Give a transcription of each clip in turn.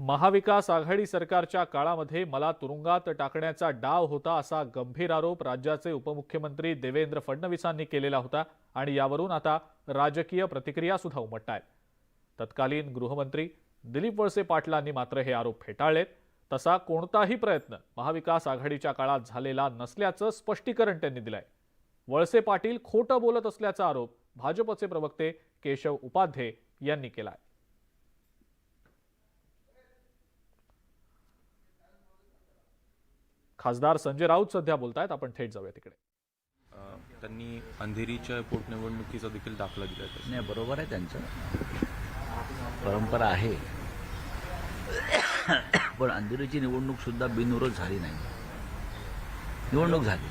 महाविकास आघाडी सरकारच्या काळामध्ये मला तुरुंगात टाकण्याचा डाव होता असा गंभीर आरोप राज्याचे उपमुख्यमंत्री देवेंद्र फडणवीसांनी केलेला होता आणि यावरून आता राजकीय प्रतिक्रिया सुद्धा उमटतायत। तत्कालीन गृहमंत्री दिलीप वळसे पाटलांनी मात्र हे आरोप फेटाळलेत। तसा कोणताही प्रयत्न महाविकास आघाडीच्या काळात झालेला नसल्याचं स्पष्टीकरण त्यांनी दिलंय। वळसे पाटील खोटं बोलत असल्याचा आरोप भाजपचे प्रवक्ते केशव उपाध्ये यांनी केलाय। खासदार संजय राऊत सध्या बोलतायत, आपण थेट जाऊया तिकडे। त्यांनी अंधेरीच्या पोटनिवडणुकीचा देखील दाखला दिला आहे। नाही, बरोबर आहे, त्यांचं परंपरा आहे, पण अंधेरीची निवडणूक सुद्धा बिनविरोध झाली नाही। निवडणूक झाली,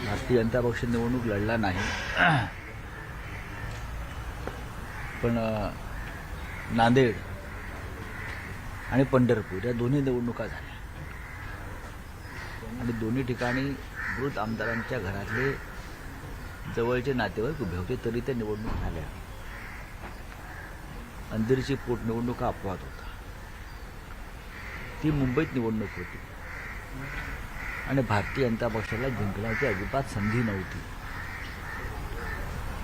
भारतीय जनता पक्ष निवडणूक लढला नाही, पण नांदेड आणि पंढरपूर या दोन्ही निवडणुका झाल्या आणि दोन्ही ठिकाणी मृत आमदारांच्या घरातले जवळचे नातेवाईक उभे होते, तरी त्या निवडणूक झाल्या। अंधेरीची पोटनिवडणूक हा अपवाद होता, ती मुंबईत निवडणूक होती आणि भारतीय जनता पक्षाला जिंकण्याची अजिबात संधी नव्हती।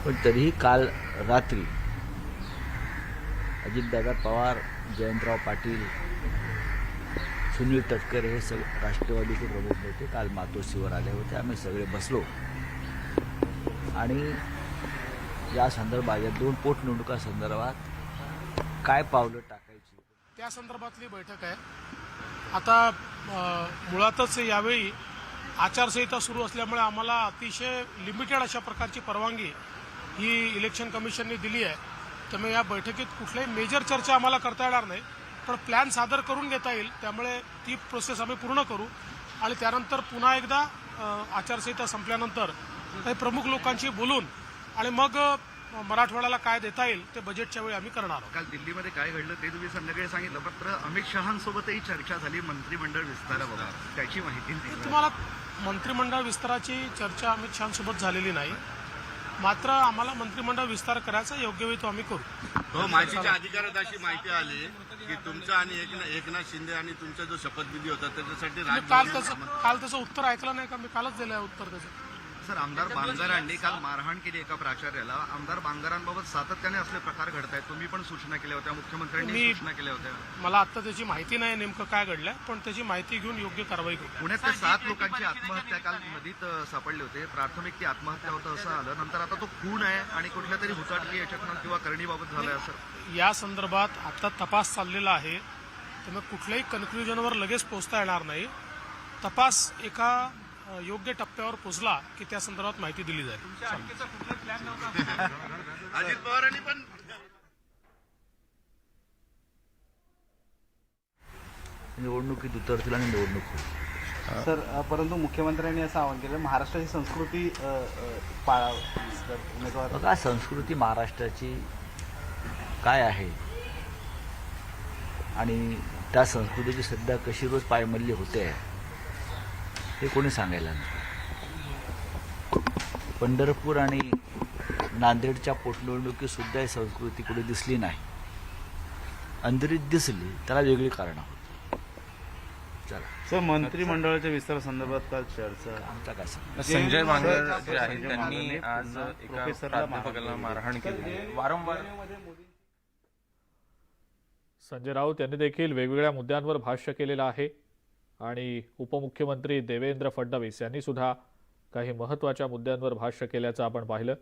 पण तरीही काल रात्री अजितदादा पवार, जयंतराव पाटील, सुनील तटकरे हे सगळे राष्ट्रवादीचे प्रमुख नेते काल मातोश्रीवर आले होते। आम्ही सगळे बसलो आणि या संदर्भात, या दोन पोटनिवडणुका संदर्भात काय पावलं टाकायची त्या संदर्भातली बैठक आहे। आता मुळातच यावेळी आचारसंहिता सुरू असल्यामुळे आम्हाला अतिशय लिमिटेड अशा प्रकारची परवानगी ही इलेक्शन कमिशनने दिली आहे। त्यामुळे या बैठकीत कुठल्याही मेजर चर्चा आम्हाला करता येणार नाही, पण प्लॅन सादर करून घेता येईल। त्यामुळे ती प्रोसेस आम्ही पूर्ण करू आणि त्यानंतर पुन्हा एकदा आचारसंहिता संपल्यानंतर काही प्रमुख लोकांशी बोलून आणि मग मराठवाड्याला काय देता येईल ते बजेटच्या वेळी आम्ही करणार आहोत। काल दिल्लीमध्ये काय घडलं ते तुम्ही संध्याकाळी सांगितलं, मात्र अमित शहांसोबतही चर्चा झाली मंत्रिमंडळ विस्ताराबाबत, त्याची माहिती दिली। तुम्हाला मंत्रिमंडळ विस्ताराची चर्चा अमित शहांसोबत झालेली नाही, मात्र आम्हाला मंत्रिमंडळ विस्तार करायचा योग्य वेळी तो आम्ही करू। माहितीच्या अधिकारात अशी माहिती आली की तुमचा आणि एकनाथ शिंदे आणि तुमचा जो शपथविधी होता त्याच्यासाठी काल त्याचं उत्तर ऐकलं नाही का? मी कालच दिलं आहे उत्तर त्याचं। सर, आमदार बांगरांनी काल मारहाण केली एका प्राचार्याला। आमदार बांगरांबाबत सातत्याने असले प्रकार घडत आहेत, तुम्ही पण सूचना केल्या होत्या, मुख्यमंत्र्यांनी सूचना केल्या होत्या। मला आता त्याची माहिती नाही नेमकं काय घडलंय, पण त्याची माहिती घेऊन योग्य कारवाई करू। पुण्यात ते 7 लोकांची आत्महत्या काल नदीत सापडले होते, प्राथमिक ती आत्महत्या होतं असं आलं, नंतर आता तो खून आहे आणि कुठल्या तरी हुचाटकी याच्यातनं किंवा करणीबाबत झालाय असं या संदर्भात आता तपास चाललेला आहे, त्यामुळे कुठल्याही कन्क्लुजनवर लगेच पोहोचता येणार नाही। तपास एका योग्य टप्प्यावर पोहोचला की त्या संदर्भात माहिती दिली जाईल। अजित पवारांनी पण निवडणुकीत उतरतील आणि निवडणूक होईल। सर, परंतु मुख्यमंत्र्यांनी असं आवाहन केलं, महाराष्ट्राची संस्कृती पाळावी। उमेदवार बघा, संस्कृती महाराष्ट्राची काय आहे आणि त्या संस्कृतीची सध्या कशी रोज पायमल्ली होते हे कोणी सांगायला नाही। पंढरपूर आणि नांदेडच्या पोटनिवडणुकीत सुद्धा ही संस्कृती कुठे दिसली नाही, अंधेरीत दिसली, त्याला वेगळी कारणं होती। चला, सर, मंत्रिमंडळाच्या विस्तार संदर्भात काल चर्चा, आमचा काय सांग संजय बांगर जे आहेत त्यांनी आज एका प्राध्यापकाला मारहाण केली वारंवार। संजय राऊत यांनी देखील वेगवेगळ्या मुद्द्यांवर भाष्य केलेलं आहे आणि उपमुख्यमंत्री देवेंद्र फडणवीस यांनी सुद्धा काही महत्त्वाच्या मुद्द्यांवर भाष्य केल्याचं आपण पाहिलं।